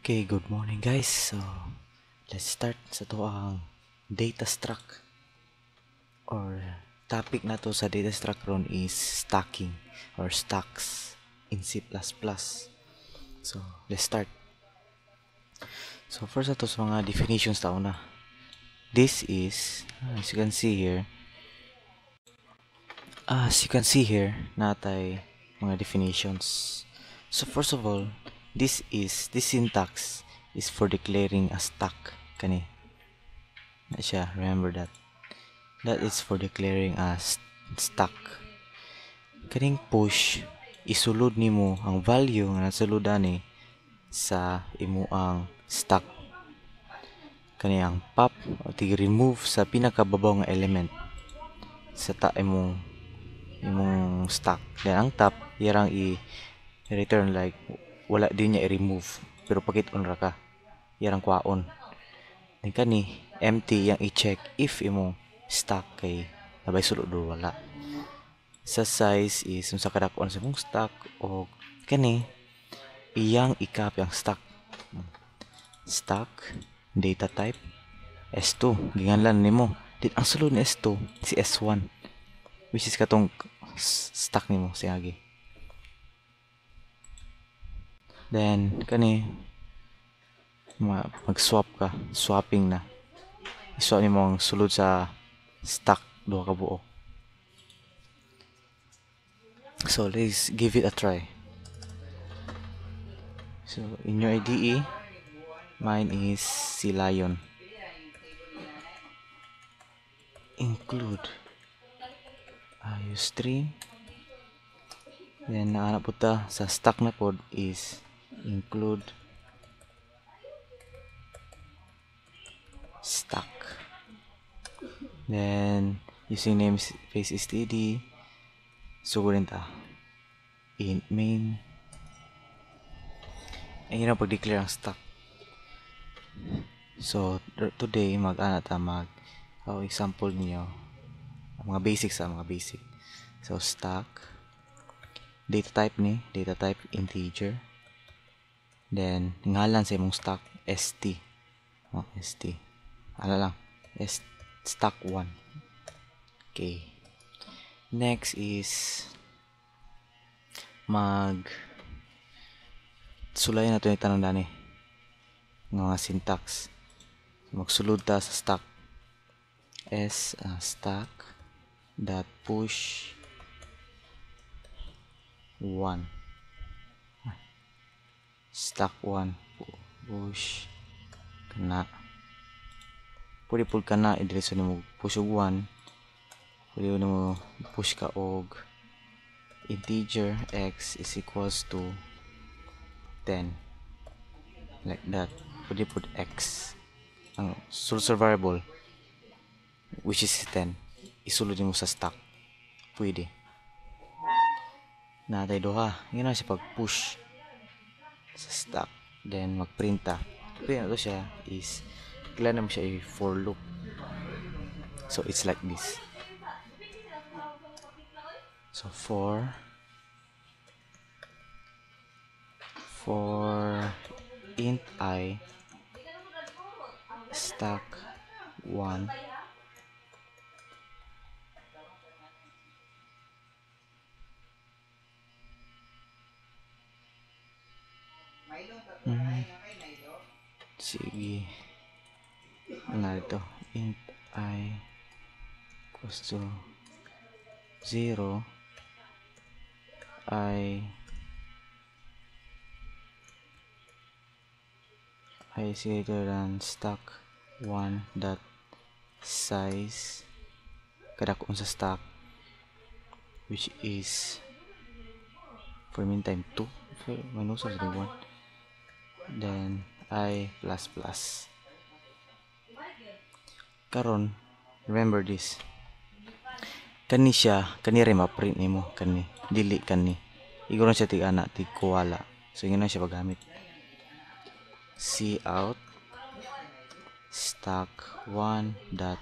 Okay, good morning guys. So, let's start sa to ang data struct or topic na to sa data struct ron is stacking or stacks in C++. So, let's start. So, first ato sa mga definitions ta una. This is, as you can see here, natay mga definitions. So, first of all, this syntax is for declaring a stack kani. Na siya, remember that. That is for declaring a stack. Kaning push, isulod nimo ang value nga nasuludan ni sa imuang stack. Kani ang pop o remove sa pinakababaw nga element sa imong stack. Then ang top, yarang i-return like wala din niya i-remove pero pakit-on ra ka. Yarang kwaon. Then kani empty yang i-check if imong stack kay nabay sulod o wala. Sa size is unsa kadakon sa imong stack o kani iyang i-copy ang stack. Stack data type S2 ginganlan nimo. Then ang sulod ni S2 si S1 which is katong stack nimo siya. Then kani mag-swap ka, swapping na. I-swap nimo ang sulod sa stack duha ka buo. So let's give it a try. So in your IDE, mine is si Lion. Include stream. Then naana po ta sa stack na pod is include stack. Then using namespace std, sugurin ta int main. Ayun ang pag-declare ang stack. So today mag-ana ta example niyo mga basic. So stack data type integer, then ngalan sa imong stack st lang stack 1. Okay, next is sulayan nato yung tanong dani mga syntax. Magsulod ta sa stack stack dot push 1 stack 1 push kana pwede po kana i-diretso nimo push og 1, pwede nimo push ka og integer x is equals to 10 like that. Pwede po x ang source variable which is 10 isulod mo sa stack, pwede natay duha. Yun na siya pag push sa stack, then magprint ta. Pwede na to siya is kailangan mo siya for loop. So it's like this. So for int I stack 1 sige na ito int I equals to 0 I is greater than stack 1 dot size kadakon sa stack which is for meantime 2 minus 1, then I plus. Karon remember this, kani rin ma-print nimo kani dili kani iguro siya tig-ana tig-kuwala. So yun na siya paggamit cout stack 1 dot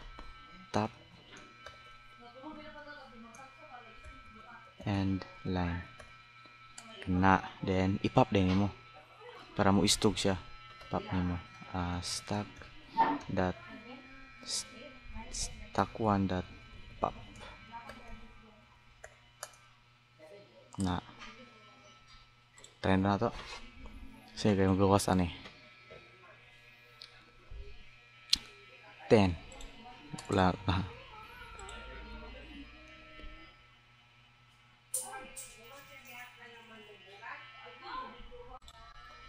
top and line kana, then ipop din nimo para mo istog siya pop nimo stack dot stack 1 dot pop na trend na to. Sige kayo magawas ani 10 wala na.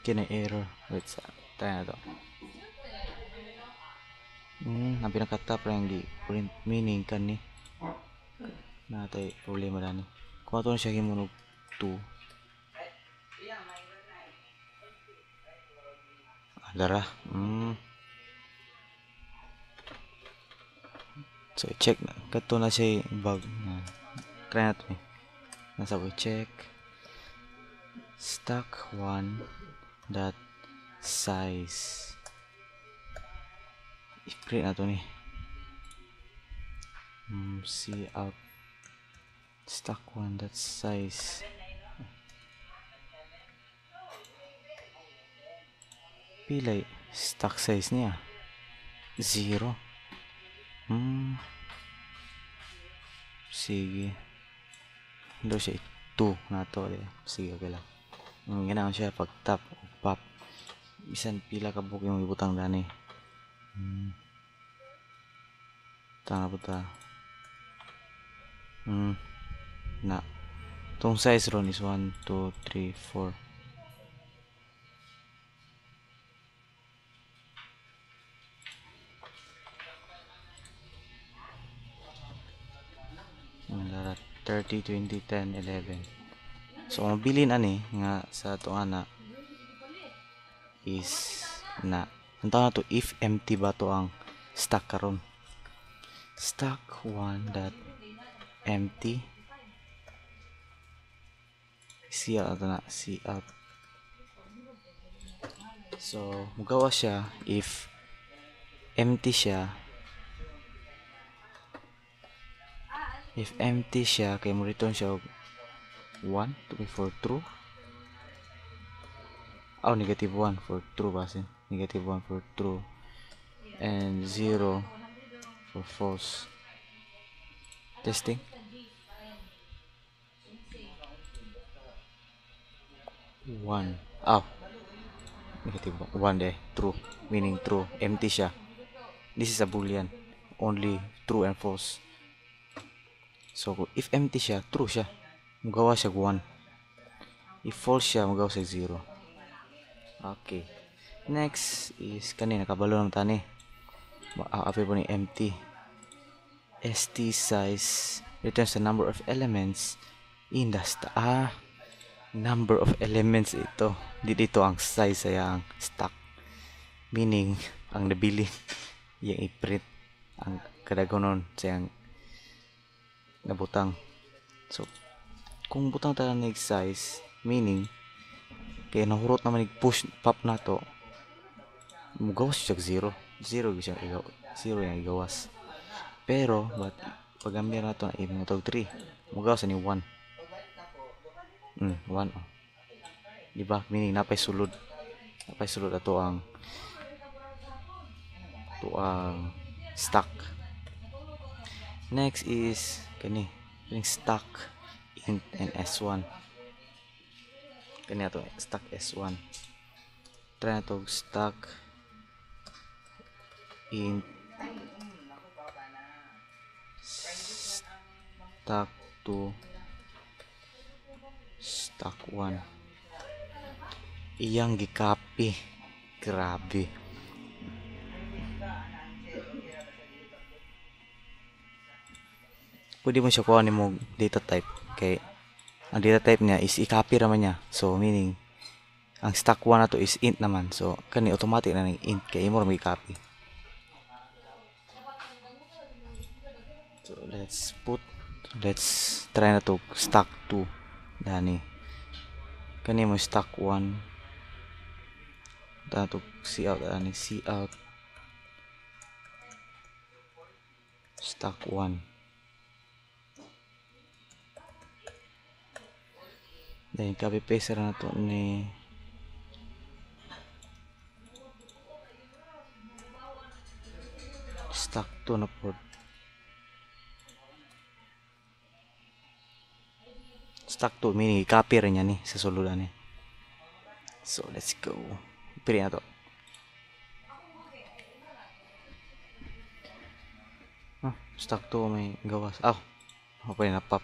Kina error. Wait sa try na to. Ang pinaka-top lang di print meaning kan ni natay problema dani. Kung ato na siya himunog 2. Dara. So check na kato na siya bug na. Try na to ni. Nasa ko check stack 1 dot size. I-print na to ni. See out stack 1 dot size. Pilay stack size niya 0. Sige hindi siya 2 na to. Sige okay lang. Ganaon siya pag tap pop bisan pila ka book yung ibutang dani. Tanga po ta. Na tong size ron is 1 2 3 4. Lara 30 20 10 11. So ang bilin ani nga sa to ana is na ang tawag na to if empty ba to ang stack karon. Stack 1 dot empty see out na see out. So mugawa siya if empty siya. If empty siya kay mo return siya 1 to be for true. Negative 1 for true basin. Negative 1 for true and 0 for false. Testing. One. Negative 1 there. True. Meaning true. Empty siya. This is a boolean. Only true and false. So if empty siya, true siya. Magawa siya 1. If false siya, magawa siya 0. Okay. Next is kanina kabalo ng tani. Api po ni empty. St size returns the number of elements in the stack. Number of elements ito. Dito ang size saya ang stack. Meaning ang nabili yung i-print ang kadagonon sayang nabutang. So kung butang tayo ng size meaning kaya nahurot naman push pop na to mugawas siya 0 siya yung igawas pero pag amir na to na imutog 3 mugawas ni 1 1 diba meaning napay sulod ato ang stack. Next is kani yung stack int and s1. Kani ato stack s1. Try na to stack int stack 2 stack 1. Iyang gicopy. Grabe. Pwede mo siya kuha ni mo data type kay ang data type niya is i-copy raman niya. So meaning ang stack 1 na to is int naman. So kani automatic na ng int kay imo ra i-copy. So let's try na to stack 2 dani. Kani mo stack 1 to see out dani see out stack 1. Then copy paste na to ni Stock 2 na pod. Stock 2 meaning i-copy rin yan sa suludan eh. So let's go. Pili na to. Stock 2 may gawas. Okay na pop.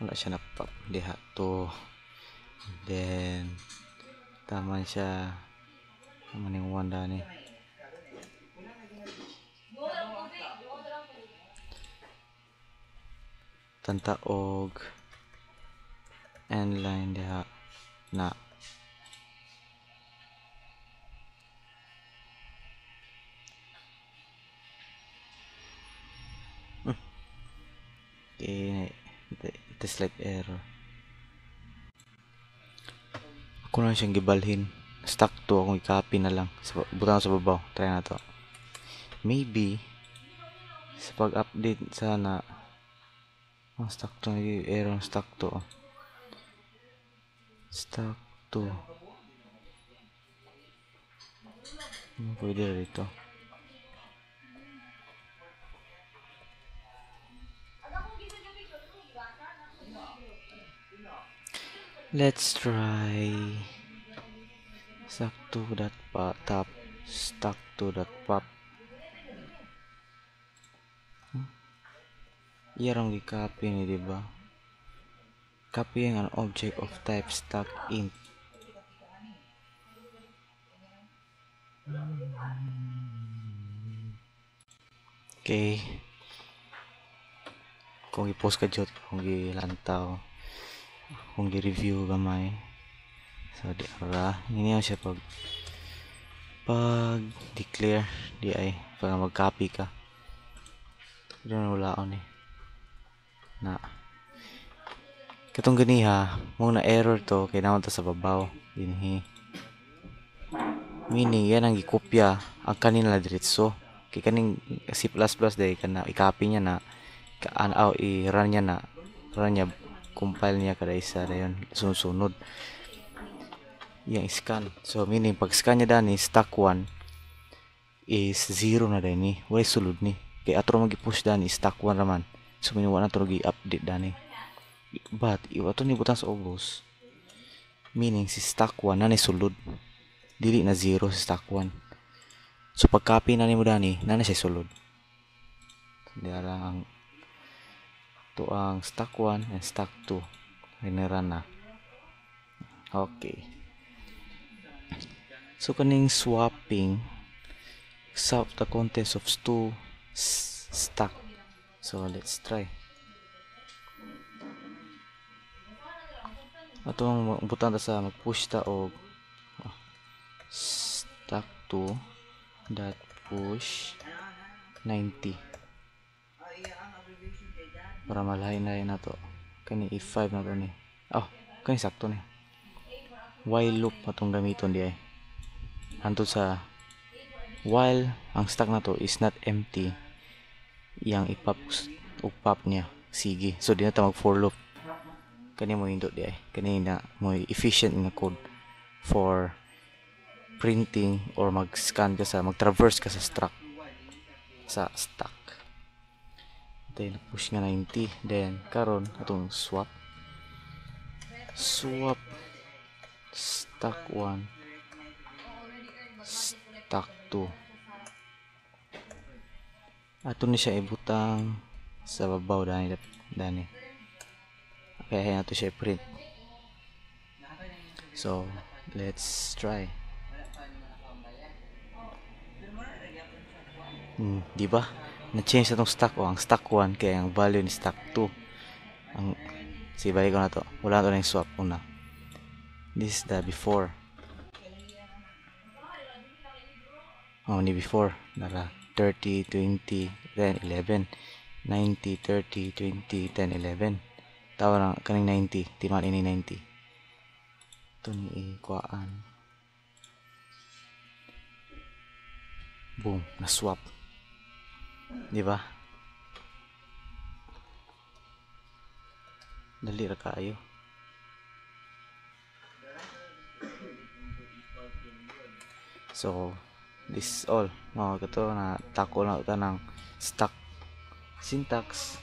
Wala siya na pop. Diha to. Then taman siya. Taman yung wanda ni. Tantaog. End line diha na. Okay, it is like error. Ako na siyang gibalhin. Stock 2 akong i-copy na lang. Butang sa babaw. Try na to. Maybe sa pag-update sana ang stock 2 error ng stock 2. Stock 2. Pwede rito. Let's try stock 2.top stock 2.pop. Iyarang gi-copy ni diba? Copying an object of type stock int. Okay. Kung i-post ka jud, kung i-lantaw, kung i-review gamay. So di ara, ini siya pag declare di ay pag mag-copy ka. Di na walaon eh. Na katong ganiha, mong na error to kay naman ta sa babaw dinhi. Meaning yan ang gikopya ang kanina diretso. Kay kaning C++ day kana i-copy niya na i-run niya compile niya kada isa dayon sunod-sunod. Yang scan. So meaning pag scan niya dani stock 1 is 0 na dani, wala sulod ni. Kay atro magi-push dani stock 1 raman. So meaning wala atro gi-update dani. But ato ni butang sa obos. Meaning si stock 1 na ni sulod. Dili na 0 si stock 1. So pag copy na nimo dani, na siya sulod. Diya lang ang ang stock 1 and stock 2 rinera na. Okay. So kaning swapping swap the contents of 2 stock. So let's try. Atong butang ta sa mag-push ta og stock 2 dot push 90 para malahin na to. Kani if5 na to ni. Kani sakto ni. While loop atong gamiton di ay. Hantod sa while ang stock na to is not empty, yang ipop niya. Sige. So di na ta mag for loop. Kani mo indot di ay. Kani na mo efficient nga code for printing or mag-scan ka mag-traverse ka sa stock. Then push nga 90. Then karon atong swap stock 1 stock 2. Ato ni siya ibutang sa babaw dani. Kaya nato siya print. So let's try. Di ba? Na-change na tong stock ang stock 1 kaya ang value ni stock 2. Balik ko na to. Wala na to na yung swap una. This is the before. Ni before. Nara 30, 20, 10, 11. 90, 30, 20, 10, 11. Tawa na kaning 90. Timan ini 90. Ito ni ikuaan. Boom. Na-swap. Di ba? Dali ra kaayo. So this all no kato na tako na uta ng stock syntax.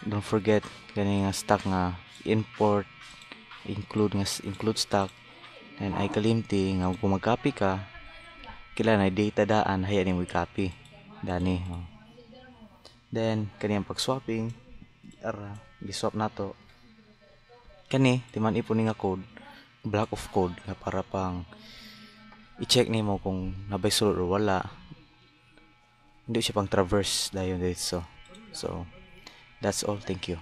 Don't forget kani nga stock nga import include stock, and ay kalimti nga kung mag-copy ka kailangan ay data daan haya ni mo copy dani. Then kani ang pag-swapping ara gi-swap nato kani timan ipon ni nga code block of code nga para pang i-check nimo kung nabay sulod or wala, hindi siya pang traverse dayon dito. So that's all, thank you.